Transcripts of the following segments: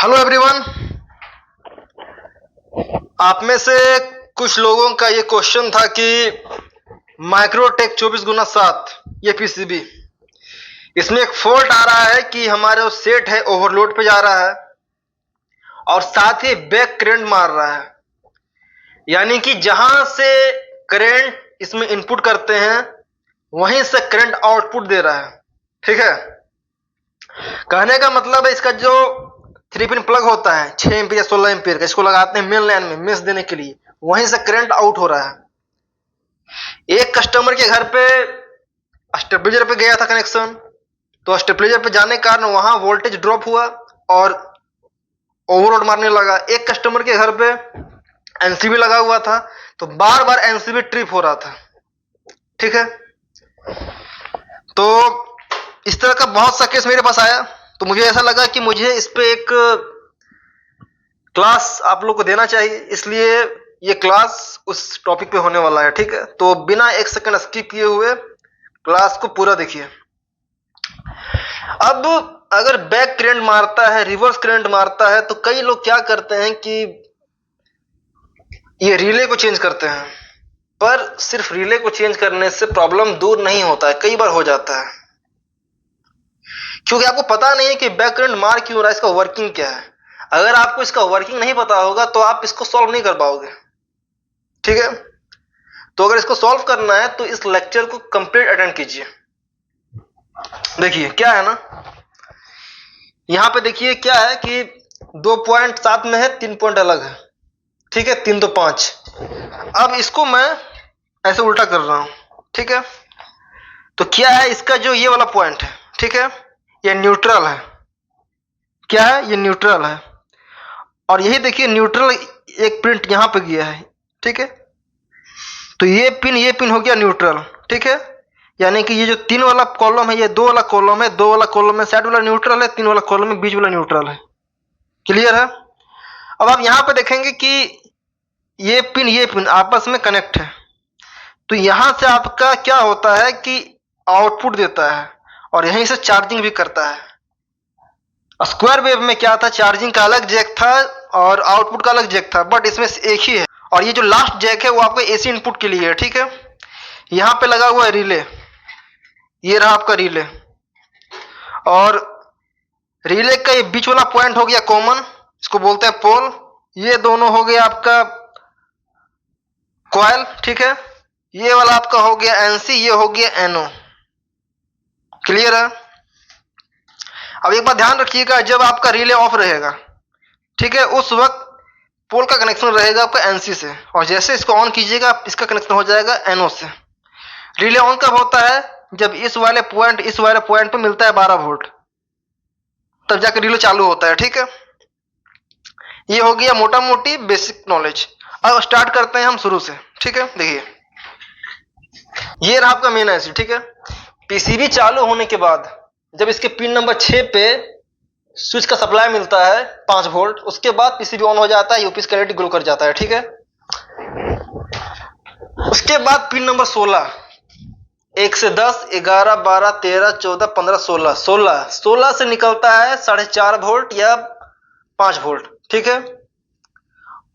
Hello everyone. आप में से कुछ लोगों का ये क्वेश्चन था कि माइक्रोटेक 24x7 ये पीसीबी, इसमें एक फॉल्ट आ रहा है कि हमारे जो सेट है ओवरलोड पे जा रहा है और साथ ही बैक करंट मार रहा है। यानी कि जहां से करंट इसमें इनपुट करते हैं वहीं से करंट आउटपुट दे रहा है। ठीक है, कहने का मतलब है इसका जो 3 पिन प्लग होता है 6 एम्पीयर या 16 एम्पीयर का, इसको लगाते हैं मेन लाइन में मेस देने के लिए, वहीं से करंट आउट हो रहा है। एक कस्टमर के घर पे स्टेबलाइजर पे गया था कनेक्शन, तो स्टेबलाइजर पे जाने के कारण वहां वोल्टेज ड्रॉप हुआ और ओवरलोड मारने लगा। एक कस्टमर के घर पे एनसीबी लगा हुआ था, तो बार बार एनसीबी ट्रिप हो रहा था। ठीक है, तो इस तरह का बहुत सा केस मेरे पास आया, तो मुझे ऐसा लगा कि मुझे इस पे एक क्लास आप लोग को देना चाहिए, इसलिए ये क्लास उस टॉपिक पे होने वाला है। ठीक है, तो बिना एक सेकंड स्किप किए हुए क्लास को पूरा देखिए। अब अगर बैक करंट मारता है, रिवर्स करंट मारता है, तो कई लोग क्या करते हैं कि ये रिले को चेंज करते हैं, पर सिर्फ रिले को चेंज करने से प्रॉब्लम दूर नहीं होता है, कई बार हो जाता है, क्योंकि आपको पता नहीं है कि बैक करंट मार क्यों रहा है, इसका वर्किंग क्या है। अगर आपको इसका वर्किंग नहीं पता होगा तो आप इसको सॉल्व नहीं कर पाओगे। ठीक है, तो अगर इसको सॉल्व करना है तो इस लेक्चर को कंप्लीट अटेंड कीजिए। देखिए क्या है ना, यहां पे देखिए क्या है कि 2 पॉइंट साथ में है, 3 पॉइंट अलग है। ठीक है, 3 तो 5। अब इसको मैं ऐसे उल्टा कर रहा हूं। ठीक है, तो क्या है इसका जो ये वाला पॉइंट है, ठीक है, ये न्यूट्रल है। क्या है, ये न्यूट्रल है। और यही देखिए न्यूट्रल एक प्रिंट यहां पे गया है। ठीक है, तो ये पिन हो गया न्यूट्रल। ठीक है, यानी कि ये जो 3 वाला कॉलम है, ये 2 वाला कॉलम है, 2 वाला कॉलम में साइड वाला न्यूट्रल है, 3 वाला कॉलम में बीच वाला न्यूट्रल है। क्लियर है। अब आप यहां पे देखेंगे कि ये पिन आपस में कनेक्ट है, तो यहां से आपका क्या होता है कि आउटपुट देता है और यहीं से चार्जिंग भी करता है। स्क्वायर वेव में क्या था, चार्जिंग का अलग जैक था और आउटपुट का अलग जैक था, बट इसमें एक ही है। और ये जो लास्ट जैक है वो आपका एसी इनपुट के लिए है। ठीक है, यहां पे लगा हुआ है रिले, ये रहा आपका रिले, और रिले का ये बीच वाला पॉइंट हो गया कॉमन, इसको बोलते हैं पोल। ये दोनों हो गया आपका कॉइल। ठीक है, ये वाला आपका हो गया एनसी, ये हो गया एनओ। क्लियर है। अब एक बात ध्यान रखिएगा, जब आपका रिले ऑफ रहेगा, ठीक है, उस वक्त पोल का कनेक्शन रहेगा आपका एनसी से, और जैसे इसको ऑन कीजिएगा इसका कनेक्शन हो जाएगा एनओ से। रिले ऑन कब होता है, जब इस वाले पॉइंट पे मिलता है 12 वोल्ट, तब जाकर रिले चालू होता है। ठीक है, ये हो गया मोटा मोटी बेसिक नॉलेज। अब स्टार्ट करते हैं हम शुरू से। ठीक है, देखिए ये रहा आपका मेन आईसी। ठीक है, पीसीबी चालू होने के बाद जब इसके पिन नंबर 6 पे स्विच का सप्लाई मिलता है 5 वोल्ट, उसके बाद पीसीबी ऑन हो जाता है, यूपीएस क्वालिटी ग्लो कर जाता है। ठीक है, उसके बाद पिन नंबर 16, 1 से 10, 11, 12, 13, 14, 15, 16 से निकलता है 4.5 वोल्ट या 5 वोल्ट। ठीक है,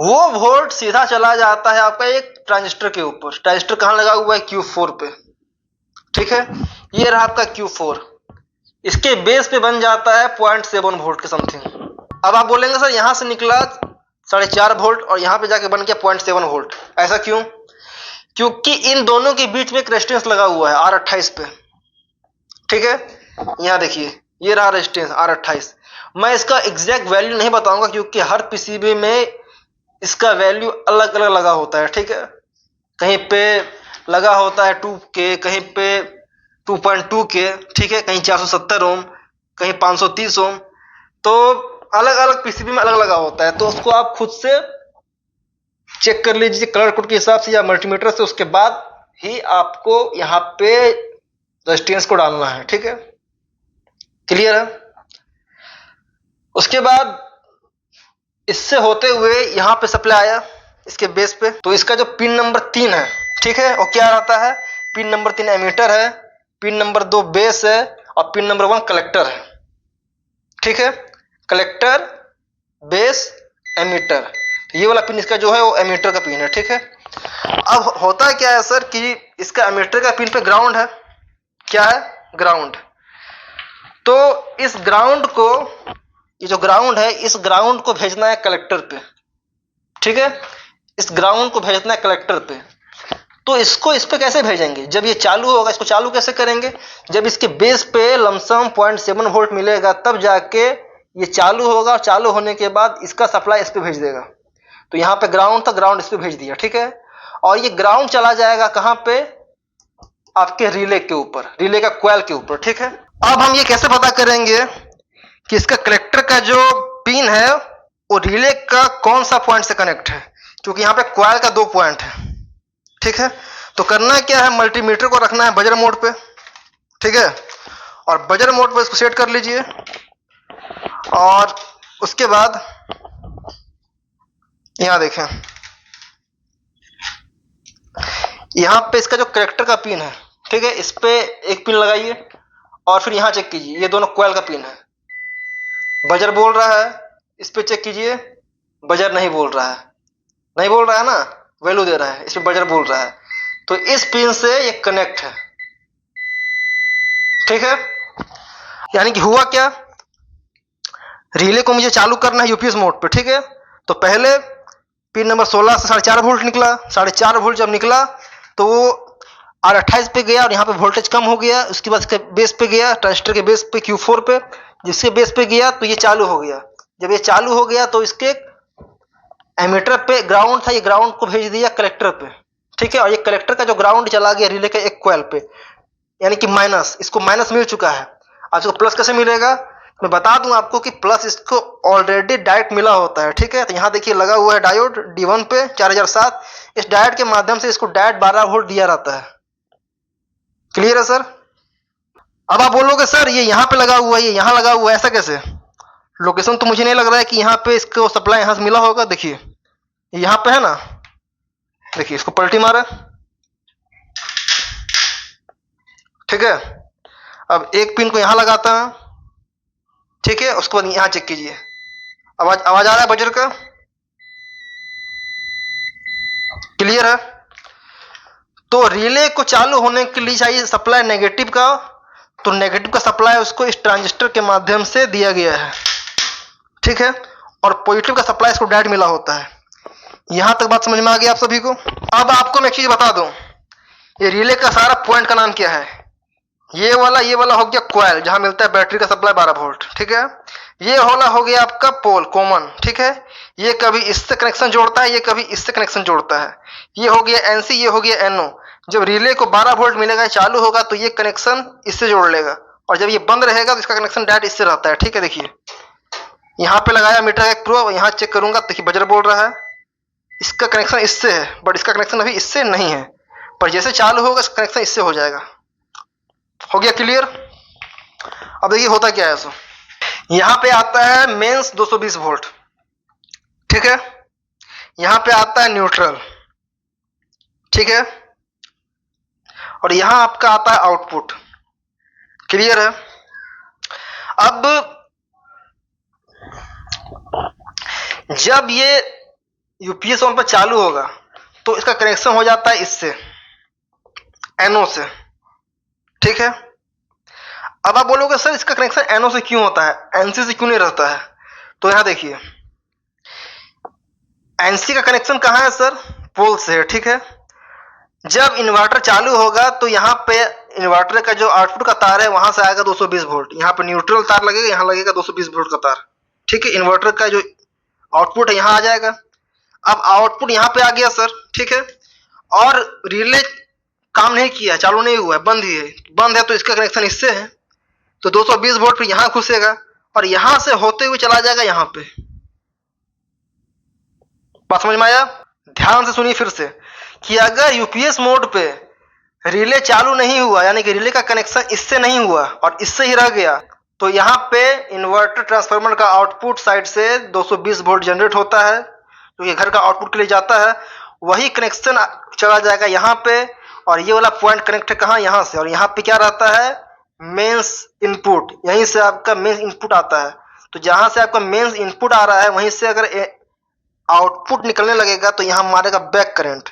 वो वोल्ट सीधा चला जाता है आपका एक ट्रांजिस्टर के ऊपर। ट्रांजिस्टर कहां लगा हुआ है, Q4 पे। ठीक है, ये रहा आपका Q4, इसके बेस पे बन जाता है 0.7 वोल्ट के समथिंग। अब आप बोलेंगे सर यहां से निकला 4.5 वोल्ट और यहां पे जाके बन गया 0.7 वोल्ट, ऐसा क्यों? क्योंकि इन दोनों के बीच में एक रेजिस्टेंस लगा हुआ है R28 पे। ठीक है, यहां देखिए ये रहा रेजिस्टेंस R28। मैं इसका एग्जैक्ट वैल्यू नहीं बताऊंगा क्योंकि हर पीसीबी में इसका वैल्यू अलग अलग लगा होता है। ठीक है, कहीं पे लगा होता है 2K, कहीं पे 2.2K। ठीक है, कहीं 470 ओम, कहीं 530 ओम, तो अलग अलग पीसीबी में अलग लगा होता है। तो उसको आप खुद से चेक कर लीजिए कलर कोड के हिसाब से या मल्टीमीटर से, उसके बाद ही आपको यहाँ पे रेजिस्टेंस को डालना है। ठीक है, क्लियर है। उसके बाद इससे होते हुए यहाँ पे सप्लाई आया इसके बेस पे, तो इसका जो पिन नंबर 3 है, ठीक है, वो क्या रहता है, पिन नंबर 3 एमीटर है, पिन नंबर 2 बेस है और पिन नंबर 1 कलेक्टर है। ठीक है, कलेक्टर बेस एमीटर। तो ये वाला पिन इसका जो है वो एमीटर का पिन है, ठीक है। अब होता क्या है सर कि इसका एमीटर का पिन पे ग्राउंड है, क्या है, ग्राउंड। तो इस ग्राउंड को, ये जो ग्राउंड है, इस ग्राउंड को भेजना है कलेक्टर पे, ठीक है। इस ग्राउंड को भेजना है कलेक्टर पे। तो इसको इस पे कैसे भेजेंगे, जब ये चालू होगा इसको चालू कैसे करेंगे, जब इसके बेस पे लमसम 0.7 वोल्ट मिलेगा तब जाके ये चालू होगा। चालू होने के बाद इसका सप्लाई इस पे भेज देगा। तो यहाँ पे ग्राउंड था, ग्राउंड इस पे भेज दिया, ठीक है। और ये ग्राउंड चला जाएगा कहाँ पे, आपके रिले के ऊपर, रिले का कॉइल के ऊपर, ठीक है। अब हम ये कैसे पता करेंगे कि इसका कलेक्टर का जो पिन है वो रिले का कौन सा पॉइंट से कनेक्ट है, क्योंकि यहाँ पे कॉइल का 2 पॉइंट है, ठीक है। तो करना क्या है, मल्टीमीटर को रखना है बजर मोड पे, ठीक है। और बजर मोड पे इसको सेट कर लीजिए। और उसके बाद यहां देखें, यहां पे इसका जो कलेक्टर का पिन है, ठीक है, इस पे एक पिन लगाइए और फिर यहां चेक कीजिए, ये दोनों कॉइल का पिन है। बजर बोल रहा है, इस पे चेक कीजिए, बजर नहीं बोल रहा है, नहीं बोल रहा है ना, वैल्यू दे रहा है, इस पे बजर बोल रहा है। तो इस पिन से ये कनेक्ट है, ठीक है। यानी कि हुआ क्या, रिले को मुझे चालू करना है यूपीएस मोड पे, ठीक है। तो पहले पिन नंबर 16 से 4.5 वोल्ट निकला, 4.5 वोल्ट जब निकला तो वो R28 पे गया और यहाँ पे वोल्टेज कम हो गया। उसके बाद इसके बेस पे गया, ट्रांजिस्टर के बेस पे Q4 पे, जिसके बेस पे गया तो ये चालू हो गया। जब ये चालू हो गया तो इसके एमीटर पे ग्राउंड था, ये ग्राउंड को भेज दिया कलेक्टर पे, ठीक है। और ये कलेक्टर का जो ग्राउंड चला गया रिले के एक कॉइल पे, यानी कि माइनस, इसको माइनस मिल चुका है। अब इसको प्लस कैसे मिलेगा, मैं बता दूं आपको कि प्लस इसको ऑलरेडी डायोड मिला होता है, ठीक है। तो यहाँ देखिए लगा हुआ है डायोड D1 पे 4007। इस डायोड के माध्यम से इसको डायोड 12 वोल्ट दिया रहता है। क्लियर है सर। अब आप बोलोगे सर ये यहाँ पे लगा हुआ है, ये यहाँ लगा हुआ है, ऐसा कैसे। लोकेशन तो मुझे नहीं लग रहा है कि यहाँ पे इसको सप्लाई यहाँ से मिला होगा। देखिए यहाँ पे है ना, देखिए इसको पलटी मारा, ठीक है। अब एक पिन को यहाँ लगाता है, ठीक है। उसके बाद यहाँ चेक कीजिए, आवाज आ रहा है बजर का, क्लियर है। तो रिले को चालू होने के लिए चाहिए सप्लाई नेगेटिव का, तो नेगेटिव का सप्लाई उसको इस ट्रांजिस्टर के माध्यम से दिया गया है, ठीक है। और पॉजिटिव का सप्लाई इसको डायोड मिला होता है। यहां तक बात समझ में आ गई आप सभी को। अब आपको मैं एक चीज बता दूं, ये रिले का सारा पॉइंट का नाम क्या है, ये वाला हो गया कॉइल जहां मिलता है बैटरी का सप्लाई 12 वोल्ट, ठीक है। ये वाला हो गया आपका पोल कॉमन, ठीक है। ये कभी इससे कनेक्शन जोड़ता है, ये कभी इससे कनेक्शन जोड़ता है। ये हो गया एनसी, ये हो गया एनओ। जब रिले को 12 वोल्ट मिलेगा, चालू होगा तो ये कनेक्शन इससे जोड़ लेगा, और जब ये बंद रहेगा तो इसका कनेक्शन डायरेक्ट इससे रहता है, ठीक है। देखिए यहाँ पे लगाया मीटर एक प्रो, यहाँ चेक करूंगा, देखिए बजर बोल रहा है इसका कनेक्शन इससे है, बट इसका कनेक्शन अभी इससे नहीं है, पर जैसे चालू होगा इसका कनेक्शन इससे हो जाएगा। हो गया क्लियर। अब देखिए होता क्या है, सो यहाँ पे आता है मेंस 220 वोल्ट, ठीक है। यहाँ पे आता है न्यूट्रल, ठीक है। और यहाँ आपका आता है आउटपुट, क्लियर है। अब जब ये यूपीएस ऑन पर चालू होगा तो इसका कनेक्शन हो जाता है इससे, एनओ से, ठीक है। अब आप बोलोगे सर इसका कनेक्शन एनओ से क्यों होता है, एनसी से क्यों नहीं रहता है। तो यहां देखिए एनसी का कनेक्शन कहां है सर, पोल से है, ठीक है। जब इन्वर्टर चालू होगा तो यहाँ पे इन्वर्टर का जो आउटपुट का तार है वहां से आएगा 220 वोल्ट, यहाँ पे न्यूट्रल तार लगेगा, यहाँ लगेगा 220 वोल्ट का तार, ठीक है। इन्वर्टर का जो आउटपुट है यहाँ आ जाएगा। अब आउटपुट यहाँ पे आ गया सर, ठीक है। और रिले काम नहीं किया, चालू नहीं हुआ है, बंद ही है। बंद है तो इसका कनेक्शन इससे है, तो 220 वोल्ट फिर यहाँ घुसेगा और यहां से होते हुए चला जाएगा यहाँ पे। बात समझ में आया। ध्यान से सुनिए फिर से कि अगर यूपीएस मोड पे रिले चालू नहीं हुआ, यानी कि रिले का कनेक्शन इससे नहीं हुआ और इससे ही रह गया, तो यहाँ पे इन्वर्टर ट्रांसफार्मर का आउटपुट साइड से 220 वोल्ट जनरेट होता है, जो ये घर का आउटपुट के लिए जाता है। वही कनेक्शन चला जाएगा यहाँ पे, और ये वाला पॉइंट कनेक्ट है कहाँ, यहाँ से। और यहाँ पे क्या रहता है, मेंस इनपुट, यहीं से आपका मेंस इनपुट आता है। तो जहां से आपका मेंस इनपुट आ रहा है वहीं से अगर आउटपुट निकलने लगेगा तो यहाँ मारेगा बैक करंट।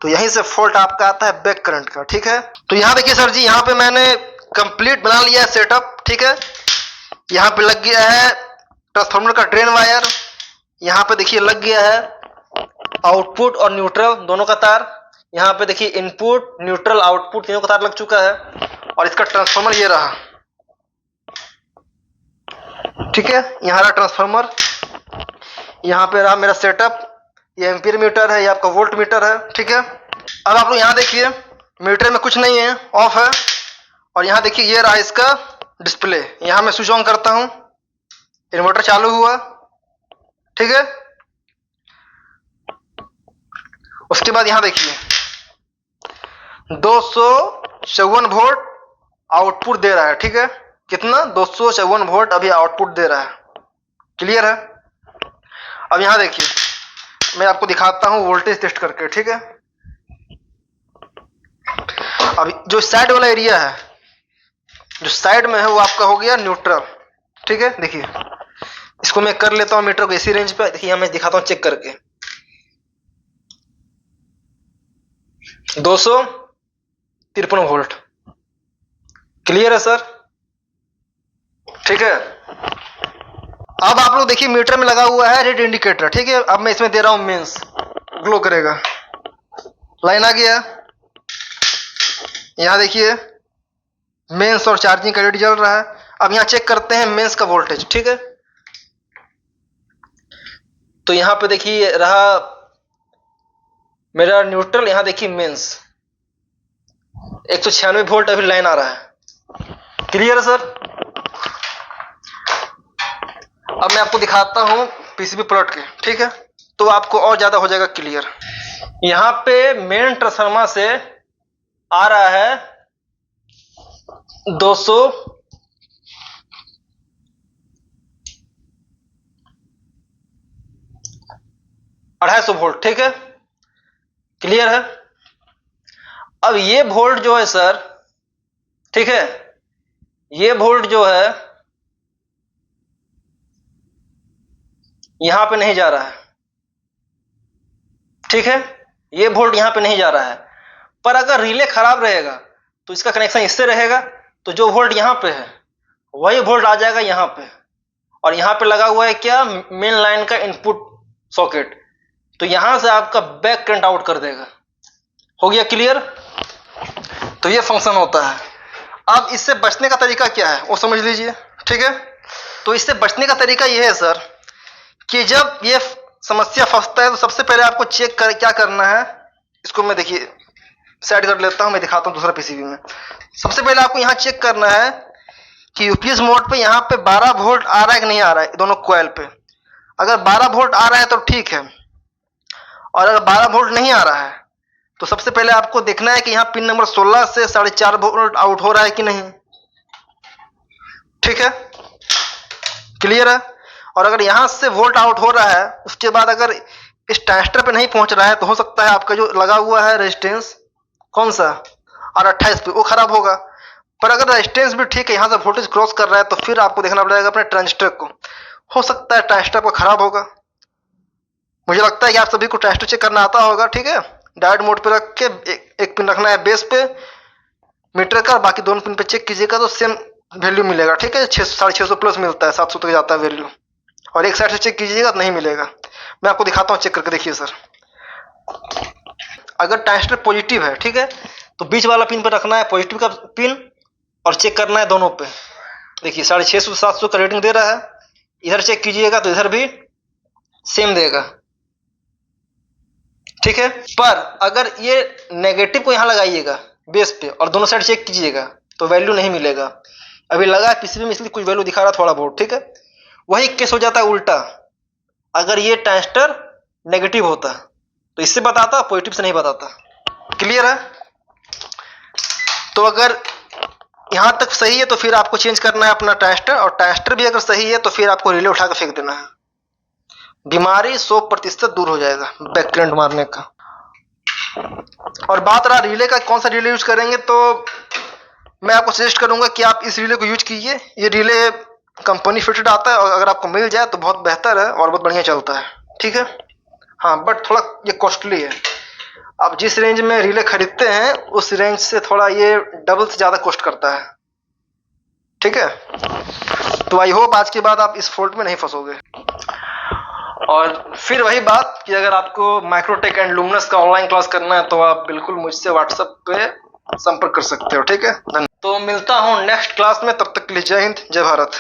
तो यहीं से फॉल्ट आपका आता है बैक करंट का। ठीक है, तो यहाँ देखिए सर जी, यहाँ पे मैंने कंप्लीट बना लिया है सेटअप। ठीक है, यहाँ पे लग गया है ट्रांसफार्मर का ड्रेन वायर, यहाँ पे देखिए लग गया है आउटपुट और न्यूट्रल दोनों का तार, यहाँ पे देखिए इनपुट न्यूट्रल आउटपुट तीनों का तार लग चुका है, और इसका ट्रांसफार्मर ये रहा। ठीक है, यहाँ रहा ट्रांसफार्मर, यहाँ पे रहा मेरा सेटअप, ये एम्पीयर मीटर है, ये आपका वोल्ट मीटर है। ठीक है, अब आप लोग यहाँ देखिए मीटर में कुछ नहीं है, ऑफ है, और यहाँ देखिए ये रहा इसका डिस्प्ले। यहाँ मैं स्विच ऑन करता हूँ, इन्वर्टर चालू हुआ। ठीक है, उसके बाद यहाँ देखिए 254 वोल्ट आउटपुट दे रहा है। ठीक है, कितना 254 वोल्ट अभी आउटपुट दे रहा है। क्लियर है? अब यहाँ देखिए मैं आपको दिखाता हूँ वोल्टेज टेस्ट करके। ठीक है, अब जो साइड वाला एरिया है, जो साइड में है वो आपका हो गया न्यूट्रल। ठीक है, देखिए इसको मैं कर लेता हूँ मीटर को इसी रेंज पे। देखिए मैं दिखाता हूँ चेक करके, 253 वोल्ट। क्लियर है सर? ठीक है, अब आप लोग देखिए मीटर में लगा हुआ है रेड इंडिकेटर। ठीक है, अब मैं इसमें दे रहा हूं मेंस, ग्लो करेगा, लाइन आ गया। यहां देखिए मेंस और चार्जिंग का रेड जल रहा है। अब यहां चेक करते हैं मेंस का वोल्टेज। ठीक है, तो यहां पे देखिए रहा मेरा न्यूट्रल, यहां देखिए मेंस 196 वोल्ट अभी लाइन आ रहा है। क्लियर है सर? अब मैं आपको दिखाता हूं पीसीबी प्लॉट के। ठीक है, तो आपको और ज्यादा हो जाएगा क्लियर। यहां पे मेन ट्रांसफार्मर से आ रहा है 250 वोल्ट। ठीक है, क्लियर है? अब ये वोल्ट जो है सर, ठीक है, ये वोल्ट जो है यहां पे नहीं जा रहा है। ठीक है, ये वोल्ट यहां पे नहीं जा रहा है, पर अगर रिले खराब रहेगा तो इसका कनेक्शन इससे रहेगा, तो जो वोल्ट यहां पे है वही वोल्ट आ जाएगा यहां पे, और यहां पे लगा हुआ है क्या, मेन लाइन का इनपुट सॉकेट, तो यहां से आपका बैक करंट आउट कर देगा। हो गया क्लियर? तो ये फंक्शन होता है। अब इससे बचने का तरीका क्या है वो समझ लीजिए। ठीक है, तो इससे बचने का तरीका ये है सर कि जब ये समस्या फंसता है तो सबसे पहले आपको चेक कर क्या करना है, इसको मैं देखिए सेट कर लेता हूं, मैं दिखाता हूं दूसरा पीसीबी में। सबसे पहले आपको यहां चेक करना है कि यूपीएस मोड पे यहां पे 12 वोल्ट आ रहा है कि नहीं आ रहा है, दोनों कॉइल पे। अगर 12 वोल्ट आ रहा है तो ठीक है, और अगर 12 वोल्ट नहीं आ रहा है तो सबसे पहले आपको देखना है कि यहाँ पिन नंबर 16 से 4.5 वोल्ट आउट हो रहा है कि नहीं। ठीक है, क्लियर है? और अगर यहां से वोल्ट आउट हो रहा है, उसके बाद अगर इस ट्रांजिस्टर पे नहीं पहुंच रहा है तो हो सकता है आपका जो लगा हुआ है रेजिस्टेंस, कौन सा, R28 पे, वो खराब होगा। पर अगर रेजिस्टेंस भी ठीक है, यहां से वोल्टेज क्रॉस कर रहा है, तो फिर आपको देखना पड़ेगा अपने ट्रांजिस्टर को। हो सकता है ट्रांजिस्टर आपका खराब होगा। मुझे लगता है कि आप सभी को ट्रांजिस्टर चेक करना आता होगा। ठीक है, डायोड मोड पे रख के एक पिन रखना है बेस पे मीटर का, बाकी दोनों पिन पे चेक कीजिएगा तो सेम वैल्यू मिलेगा। ठीक है, 650 प्लस मिलता है, 700 तक जाता है वैल्यू। और एक साइड से चेक कीजिएगा तो नहीं मिलेगा। मैं आपको दिखाता हूँ चेक करके, देखिए सर। अगर ट्रांजिस्टर पॉजिटिव है, ठीक है, तो बीच वाला पिन पर रखना है पॉजिटिव का पिन, और चेक करना है दोनों पे। देखिए 650 700 का रेटिंग दे रहा है, इधर चेक कीजिएगा तो इधर भी सेम देगा। ठीक है, पर अगर ये नेगेटिव को यहां लगाइएगा बेस पे और दोनों साइड चेक कीजिएगा तो वैल्यू नहीं मिलेगा। अभी लगा है पीसीबी में इसलिए कुछ वैल्यू दिखा रहा थोड़ा बहुत। ठीक है, वही केस हो जाता है उल्टा, अगर ये ट्रांजिस्टर नेगेटिव होता तो इससे बताता, पॉजिटिव से नहीं बताता। क्लियर है? तो अगर यहां तक सही है तो फिर आपको चेंज करना है अपना ट्रांजिस्टर, और ट्रांजिस्टर भी अगर सही है तो फिर आपको रिले उठा कर फेंक देना है। बीमारी 100% दूर हो जाएगा बैक करंट मारने का। और बात रहा रिले का, कौन सा रिले यूज करेंगे, तो मैं आपको सजेस्ट करूंगा कि आप इस रिले को यूज कीजिए। ये रिले कंपनी फिटेड आता है, और अगर आपको मिल जाए तो बहुत बेहतर है और बहुत बढ़िया चलता है। ठीक है, हाँ, बट थोड़ा ये कॉस्टली है। आप जिस रेंज में रिले खरीदते हैं उस रेंज से थोड़ा ये डबल से ज़्यादा कॉस्ट करता है। ठीक है, तो आई होप आज के बाद आप इस फॉल्ट में नहीं फंसोगे। और फिर वही बात कि अगर आपको माइक्रोटेक एंड लुमिनस का ऑनलाइन क्लास करना है तो आप बिल्कुल मुझसे व्हाट्सएप पे संपर्क कर सकते हो। ठीक है, धन्यवाद। तो मिलता हूँ नेक्स्ट क्लास में, तब तक के लिए जय हिंद, जय भारत।